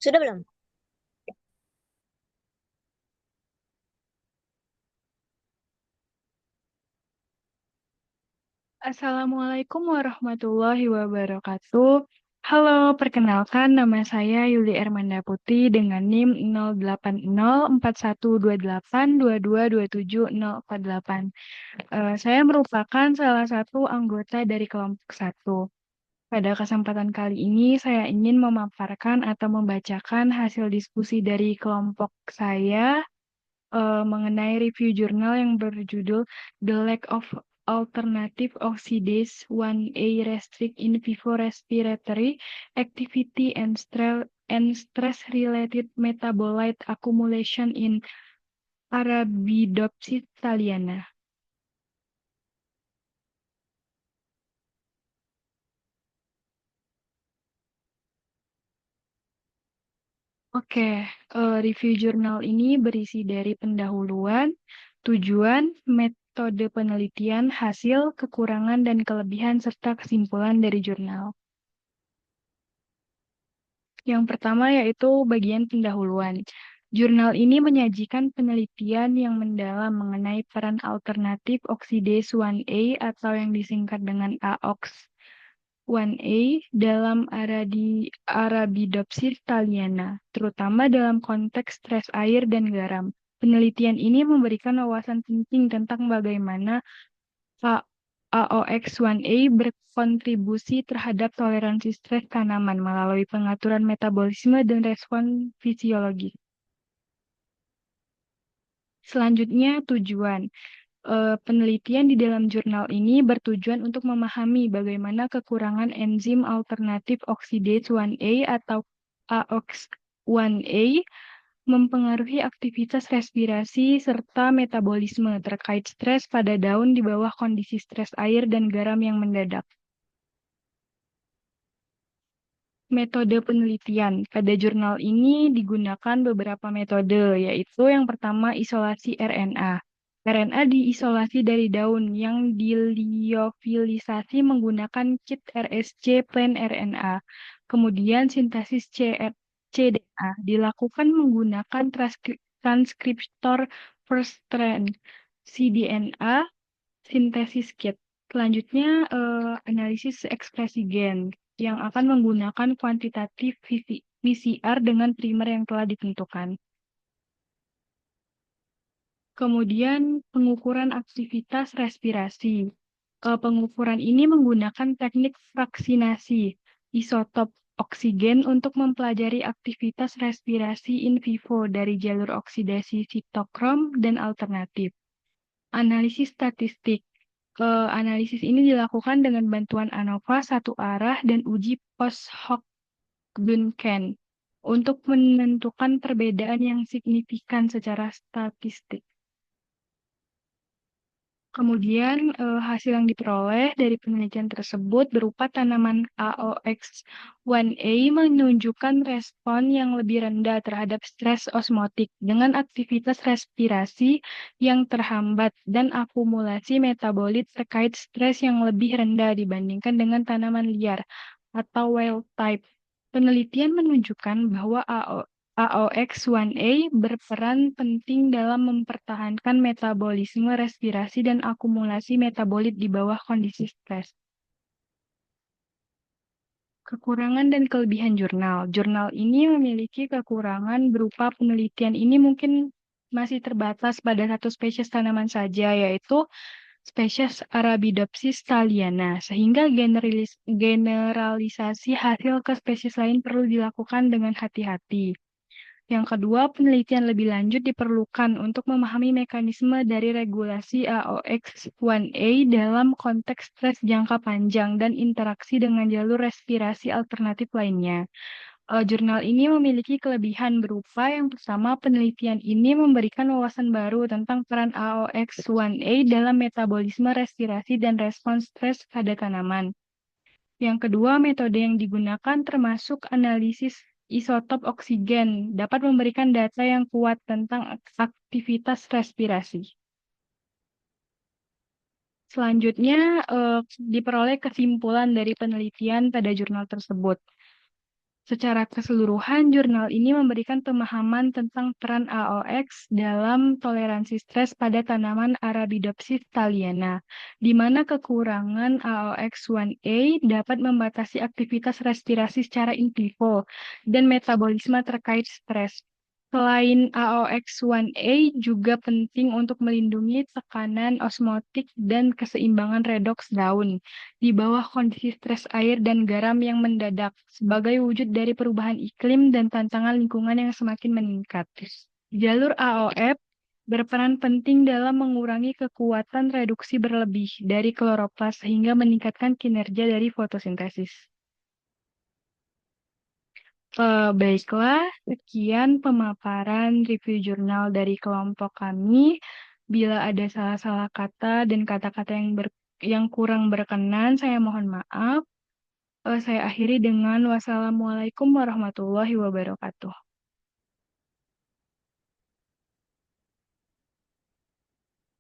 Sudah belum? Assalamualaikum warahmatullahi wabarakatuh. Halo, perkenalkan nama saya Yuli Ermanda Putri dengan NIM 08041282227048. Saya merupakan salah satu anggota dari kelompok satu. Pada kesempatan kali ini, saya ingin memaparkan atau membacakan hasil diskusi dari kelompok saya mengenai review jurnal yang berjudul The Lack of Alternative Oxidase 1A Restrict in Vivo Respiratory Activity and Stress-Related Metabolite Accumulation in Arabidopsis thaliana. Oke, review jurnal ini berisi dari pendahuluan, tujuan, metode penelitian, hasil, kekurangan, dan kelebihan, serta kesimpulan dari jurnal. Yang pertama yaitu bagian pendahuluan. Jurnal ini menyajikan penelitian yang mendalam mengenai peran alternatif oksidase 1A atau yang disingkat dengan AOX 1A dalam Arabidopsis thaliana, terutama dalam konteks stres air dan garam. Penelitian ini memberikan wawasan penting tentang bagaimana AOX1A berkontribusi terhadap toleransi stres tanaman melalui pengaturan metabolisme dan respon fisiologis. Selanjutnya, tujuan. Penelitian di dalam jurnal ini bertujuan untuk memahami bagaimana kekurangan enzim alternatif oksidase 1A atau AOX1A mempengaruhi aktivitas respirasi serta metabolisme terkait stres pada daun di bawah kondisi stres air dan garam yang mendadak. Metode penelitian. Pada jurnal ini digunakan beberapa metode, yaitu yang pertama isolasi RNA. RNA diisolasi dari daun yang diliofilisasi menggunakan kit RSC plain RNA. Kemudian sintesis cDNA dilakukan menggunakan transkriptor first strand cDNA sintesis kit. Selanjutnya, analisis ekspresi gen yang akan menggunakan kuantitatif PCR dengan primer yang telah ditentukan. Kemudian, pengukuran aktivitas respirasi. Pengukuran ini menggunakan teknik fraksinasi isotop oksigen untuk mempelajari aktivitas respirasi in vivo dari jalur oksidasi sitokrom dan alternatif. Analisis statistik. Analisis ini dilakukan dengan bantuan ANOVA satu arah dan uji post hoc Duncan untuk menentukan perbedaan yang signifikan secara statistik. Kemudian hasil yang diperoleh dari penelitian tersebut berupa tanaman AOX1A menunjukkan respon yang lebih rendah terhadap stres osmotik dengan aktivitas respirasi yang terhambat dan akumulasi metabolit terkait stres yang lebih rendah dibandingkan dengan tanaman liar atau wild type. Penelitian menunjukkan bahwa AOX1A berperan penting dalam mempertahankan metabolisme respirasi dan akumulasi metabolit di bawah kondisi stres. Kekurangan dan kelebihan jurnal. Jurnal ini memiliki kekurangan berupa penelitian ini mungkin masih terbatas pada satu spesies tanaman saja, yaitu spesies Arabidopsis thaliana, sehingga generalisasi hasil ke spesies lain perlu dilakukan dengan hati-hati. Yang kedua, penelitian lebih lanjut diperlukan untuk memahami mekanisme dari regulasi AOX1A dalam konteks stres jangka panjang dan interaksi dengan jalur respirasi alternatif lainnya. Jurnal ini memiliki kelebihan berupa yang pertama, penelitian ini memberikan wawasan baru tentang peran AOX1A dalam metabolisme respirasi dan respons stres pada tanaman. Yang kedua, metode yang digunakan termasuk analisis isotop oksigen dapat memberikan data yang kuat tentang aktivitas respirasi. Selanjutnya, diperoleh kesimpulan dari penelitian pada jurnal tersebut. Secara keseluruhan, jurnal ini memberikan pemahaman tentang peran AOX dalam toleransi stres pada tanaman Arabidopsis thaliana, di mana kekurangan AOX1A dapat membatasi aktivitas respirasi secara in vivo dan metabolisme terkait stres. Selain AOX1A juga penting untuk melindungi tekanan osmotik dan keseimbangan redoks daun di bawah kondisi stres air dan garam yang mendadak sebagai wujud dari perubahan iklim dan tantangan lingkungan yang semakin meningkat. Jalur AOF berperan penting dalam mengurangi kekuatan reduksi berlebih dari kloroplas sehingga meningkatkan kinerja dari fotosintesis. Baiklah, sekian pemaparan review jurnal dari kelompok kami. Bila ada salah-salah kata dan kata-kata yang kurang berkenan, saya mohon maaf. Saya akhiri dengan wassalamualaikum warahmatullahi wabarakatuh.